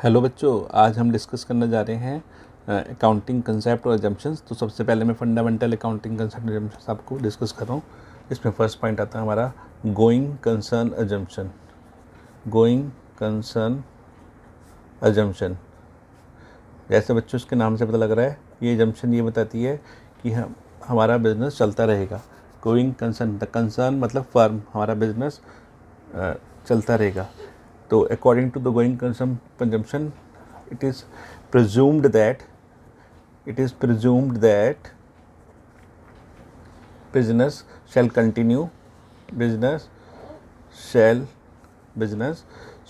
Hello बच्चों, आज हम डिस्कस करने जा रहे हैं अकाउंटिंग कंसेप्ट और एजम्पशंस। तो सबसे पहले मैं फंडामेंटल अकाउंटिंग कंसेप्ट और एजम्पशंस आपको डिस्कस कर रहा हूँ। इसमें फर्स्ट पॉइंट आता है हमारा going concern assumption. Going concern assumption, जैसे बच्चों इसके नाम से पता लग रहा है, ये एजम्पशन ये बताती है कि हमारा बिजनेस चलता रहेगा। गोइंग कंसर्न, द कंसर्न मतलब फर्म, हमारा बिजनेस चलता रहेगा। तो according to the going concern assumption, it is presumed that business shall continue business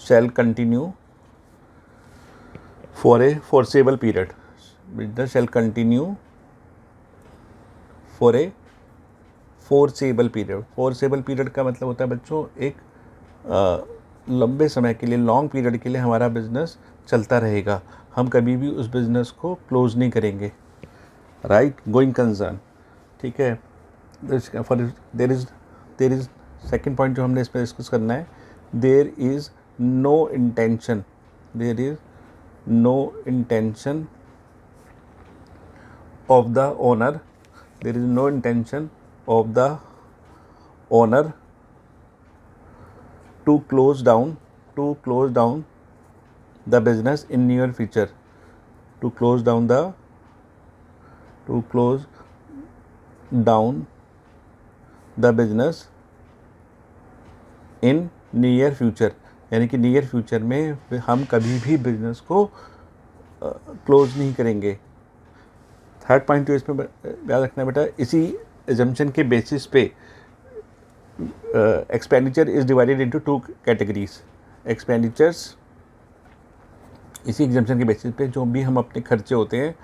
shall continue for a foreseeable period. Business shall continue for a foreseeable period. foreseeable period का मतलब होता है बच्चों एक लंबे समय के लिए, लॉन्ग पीरियड के लिए हमारा बिजनेस चलता रहेगा। हम कभी भी उस बिज़नेस को क्लोज नहीं करेंगे। राइट, गोइंग कंसर्न, ठीक है। For there is second point जो हमने इसमें डिस्कस करना है, there is no intention of the owner to close down the business in near future. To close down the business in near future, यानी कि near future में हम कभी भी बिजनेस को क्लोज नहीं करेंगे। थर्ड पॉइंट जो इसमें याद रखना बेटा, इसी एजम्पशन के बेसिस पे expenditure is divided into two categories. Expenditures इसी एग्जाम्पशन के बेसिस पे जो भी हम अपने खर्चे होते हैं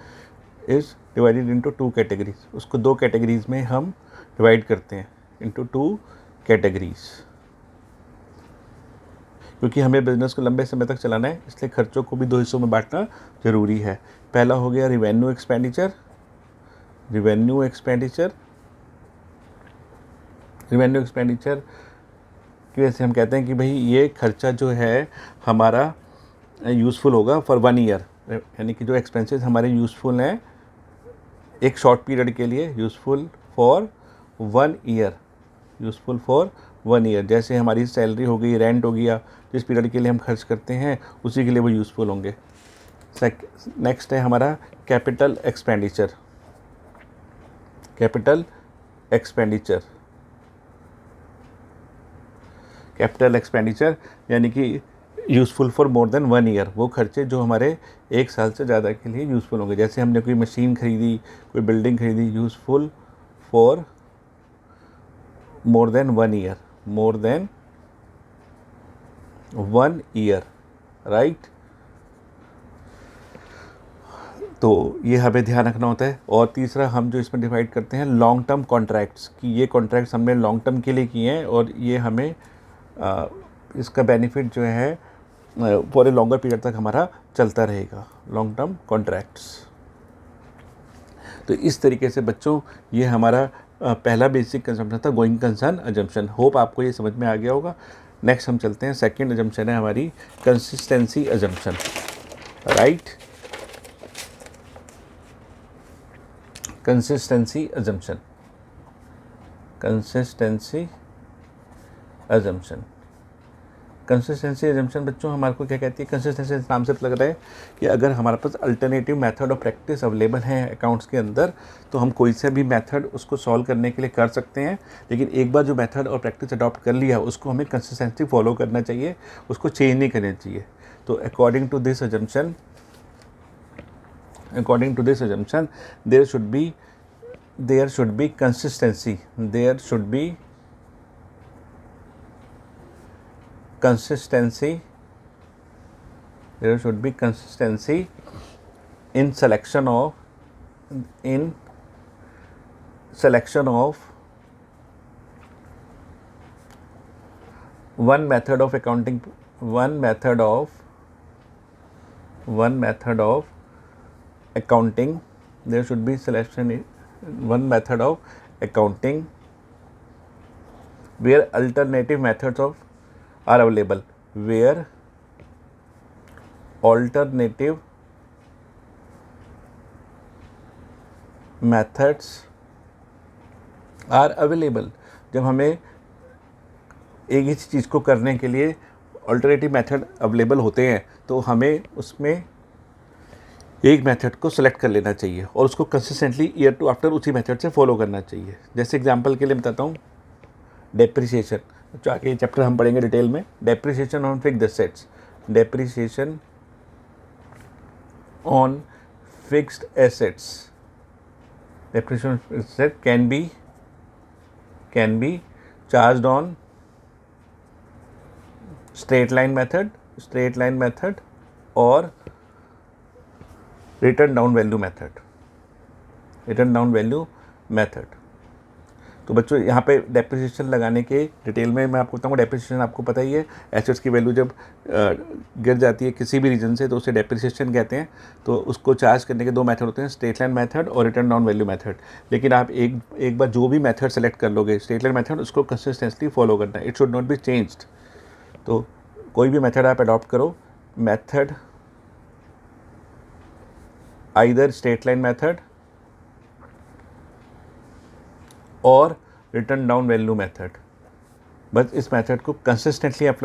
is divided into two categories. उसको दो कैटेगरीज में हम डिवाइड करते हैं, इनटू टू कैटेगरीज, क्योंकि हमें बिजनेस को लंबे समय तक चलाना है, इसलिए खर्चों को भी दो हिस्सों में बांटना जरूरी है। पहला हो गया रिवेन्यू एक्सपेंडिचर की वजह से हम कहते हैं कि भाई ये खर्चा जो है हमारा यूज़फुल होगा फॉर 1 ईयर, यानी कि जो एक्सपेंसेस हमारे यूज़फुल हैं एक शॉर्ट पीरियड के लिए, यूज़फुल फॉर 1 ईयर। जैसे हमारी सैलरी हो गई, रेंट हो गया, जिस पीरियड के लिए हम खर्च करते हैं उसी के लिए वो यूज़फुल होंगे। नेक्स्ट है हमारा कैपिटल एक्सपेंडिचर, यानी कि useful for more than 1 year. वो खर्चे जो हमारे 1 साल से ज़्यादा के लिए यूज़फुल होंगे। जैसे हमने कोई मशीन खरीदी, कोई बिल्डिंग खरीदी, useful for more than 1 year, right. तो ये हमें ध्यान रखना होता है। और तीसरा हम जो इसमें डिवाइड करते हैं लॉन्ग टर्म कॉन्ट्रैक्ट्स, कि ये कॉन्ट्रैक्ट्स हमने लॉन्ग टर्म के लिए किए हैं और ये हमें इसका बेनिफिट जो है फॉर ए लॉन्गर पीरियड तक हमारा चलता रहेगा, लॉन्ग टर्म कॉन्ट्रैक्ट्स। तो इस तरीके से बच्चों ये हमारा पहला बेसिक कंजम्पशन था, गोइंग कंसर्न अजम्पशन। होप आपको ये समझ में आ गया होगा। नेक्स्ट हम चलते हैं, सेकंड अजम्पशन है हमारी consistency assumption. Right, consistency assumption बच्चों हमारे को क्या कहती है? कंसिस्टेंसी नाम से लग रहा है कि अगर हमारे पास alternative method of practice available हैं अकाउंट्स के अंदर, तो हम कोई से भी मेथड उसको सॉल्व करने के लिए कर सकते हैं। लेकिन एक बार जो मेथड और प्रैक्टिस अडॉप्ट कर लिया उसको हमें कंसिस्टेंसी फॉलो करना चाहिए, उसको चेंज नहीं करना चाहिए। तो according to this assumption there should be consistency in selection of one method of accounting, one method of accounting. There should be selection in one method of accounting where alternative methods are available, where alternative methods are available. जब हमें एक ही चीज़ को करने के लिए alternative method available होते हैं तो हमें उसमें एक मेथड को सिलेक्ट कर लेना चाहिए और उसको कंसिस्टेंटली ईयर टू आफ्टर उसी मेथड से फॉलो करना चाहिए। जैसे एग्जांपल के लिए बताता हूँ, डेप्रिसिएशन, जो आगे चैप्टर हम पढ़ेंगे डिटेल में, depreciation on fixed assets. Depreciation on fixed assets, depreciation asset can be charged on straight line method or written down value method। तो बच्चों यहाँ पे डेप्रिसिएशन लगाने के डिटेल में मैं आपको बताऊँगा। डेप्रिसिएशन आपको पता ही है, एसेट्स की वैल्यू जब गिर जाती है किसी भी रीजन से तो उसे डेप्रिसिएशन कहते हैं। तो उसको चार्ज करने के दो मेथड होते हैं, स्ट्रेट लाइन मेथड और रिटर्न डाउन वैल्यू मेथड। लेकिन आप एक बार जो भी मेथड सेलेक्ट कर लोगे, स्ट्रेट लाइन मेथड, उसको कंसिस्टेंटली फॉलो करना है, it should not be changed. तो कोई भी मेथड आप अडॉप्ट करो, method either straight line method और रिटर्न डाउन वैल्यू मेथड, बस इस मेथड को कंसिस्टेंटली आप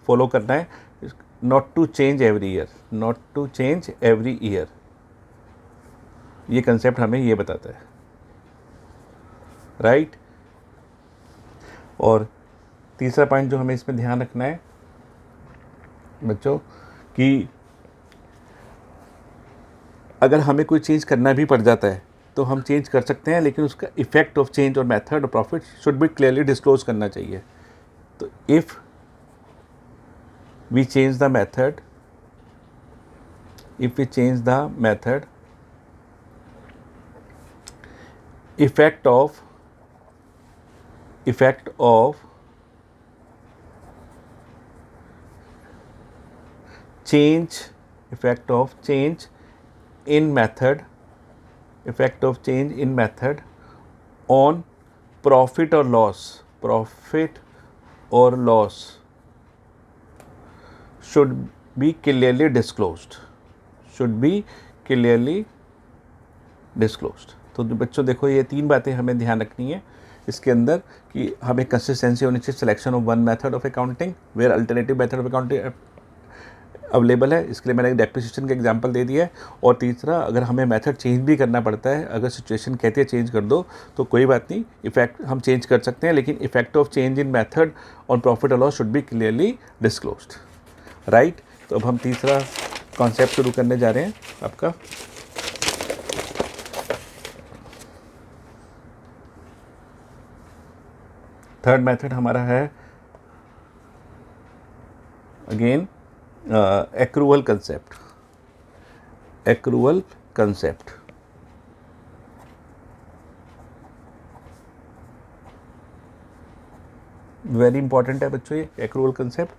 फॉलो करना है, not to change every year. ये कंसेप्ट हमें ये बताता है, राइट। और तीसरा पॉइंट जो हमें इसमें ध्यान रखना है बच्चों कि अगर हमें कोई चेंज करना भी पड़ जाता है तो हम चेंज कर सकते हैं, लेकिन उसका इफेक्ट ऑफ चेंज और मेथड और profit should be clearly disclose करना चाहिए। तो if we change the method, effect of change in method on profit or loss should be clearly disclosed। तो बच्चों देखो, ये तीन बातें हमें ध्यान रखनी है इसके अंदर कि हमें कंसिस्टेंसी होनी चाहिए, selection of one method of accounting where alternative method of accounting available है, इसके लिए मैंने एक डेप्रिसिएशन का एग्जांपल दे दिया है। और तीसरा, अगर हमें मेथड चेंज भी करना पड़ता है, अगर सिचुएशन कहती है चेंज कर दो तो कोई बात नहीं, इफेक्ट हम चेंज कर सकते हैं, लेकिन effect of change in method on profit और loss should be clearly disclosed, right. तो अब हम तीसरा कॉन्सेप्ट शुरू करने जा रहे हैं आपका। थर्ड मेथड हमारा है again accrual concept. Very important है बच्चों ये एक्रूअल कंसेप्ट।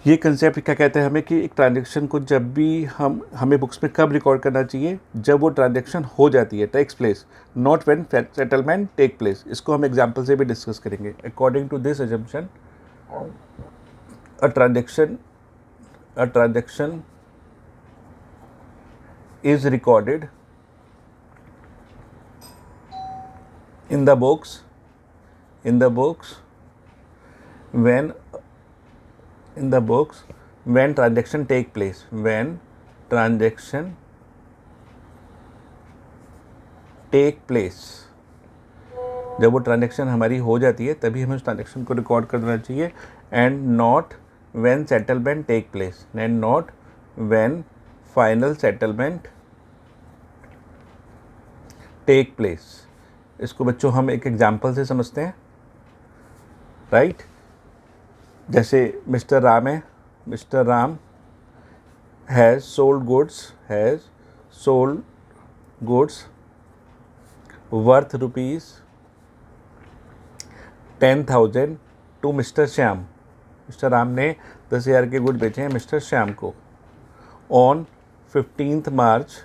ये कंसेप्ट क्या कहते हैं हमें कि एक ट्रांजैक्शन को जब भी हमें बुक्स में कब रिकॉर्ड करना चाहिए, जब वो ट्रांजैक्शन हो जाती है, takes place, not when settlement take place. इसको हम एग्जांपल से भी डिस्कस करेंगे। According to this assumption, a transaction is recorded in the books when transaction take place, जब वो ट्रांजेक्शन हमारी हो जाती है तभी हमें उस ट्रांजेक्शन को रिकॉर्ड कर देना चाहिए, and not when settlement take place, and not when final settlement take place। इसको बच्चों हम एक एग्जांपल से समझते हैं, राइट। जैसे मिस्टर राम है, mister Ram has sold goods worth ₹10,000 to mister Shyam. Mister Ram ने 10,000 के गुड बेचे हैं मिस्टर श्याम को on 15 March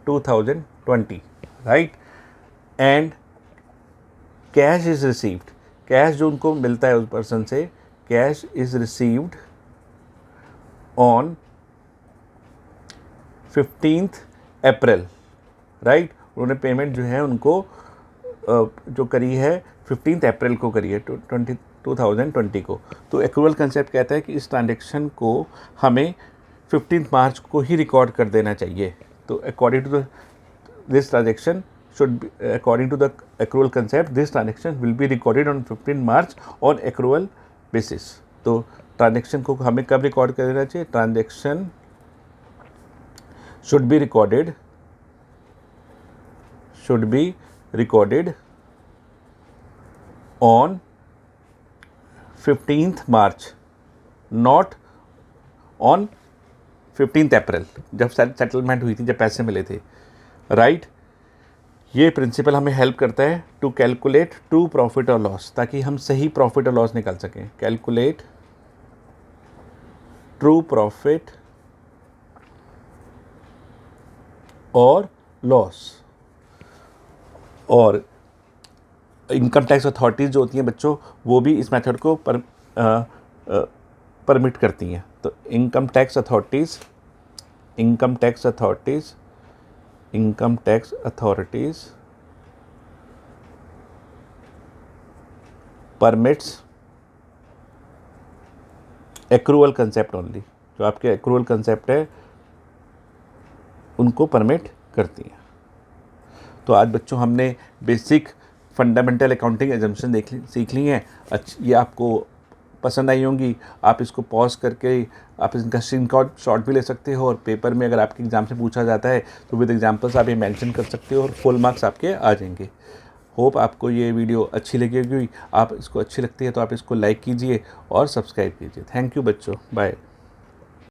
2020, right. And cash is received, cash जो उनको मिलता है उस पर्सन से, cash is received on 15th April, right. उन्होंने पेमेंट जो है उनको जो करी है 15th अप्रैल को करी है 2020 को। तो एक्रूअल कंसेप्ट कहता है कि इस ट्रांजेक्शन को हमें 15 मार्च को ही रिकॉर्ड कर देना चाहिए। तो according to this transaction should be according to the accrual concept, this transaction will be recorded on 15 March on accrual basis। तो ट्रांजेक्शन को हमें कब रिकॉर्ड कर देना चाहिए? Transaction should be recorded on 15th March, not on 15th अप्रैल, जब settlement हुई थी, जब पैसे मिले थे, राइट। ये प्रिंसिपल हमें हेल्प करता है टू कैलकुलेट ट्रू प्रॉफिट और लॉस, ताकि हम सही प्रॉफिट और लॉस निकाल सकें। कैलकुलेट ट्रू प्रॉफिट और लॉस। और इनकम टैक्स अथॉरिटीज़ जो होती हैं बच्चों, वो भी इस मेथड को परमिट करती हैं। तो income tax authorities permits accrual concept only. जो आपके एक्रूअल कंसेप्ट है उनको परमिट करती हैं। तो आज बच्चों हमने बेसिक फंडामेंटल अकाउंटिंग एजम्पशन सीख ली हैं। ये आपको पसंद आई होंगी। आप इसको पॉज करके आप इनका स्क्रीनशॉट भी ले सकते हो, और पेपर में अगर आपके एग्ज़ाम से पूछा जाता है तो विद एग्जांपल्स आप ये मेंशन कर सकते हो, और फुल मार्क्स आपके आ जाएंगे। होप आपको ये वीडियो अच्छी लगेगी। आप इसको अच्छी लगती है तो आप इसको लाइक कीजिए और सब्सक्राइब कीजिए। थैंक यू बच्चों, बाय।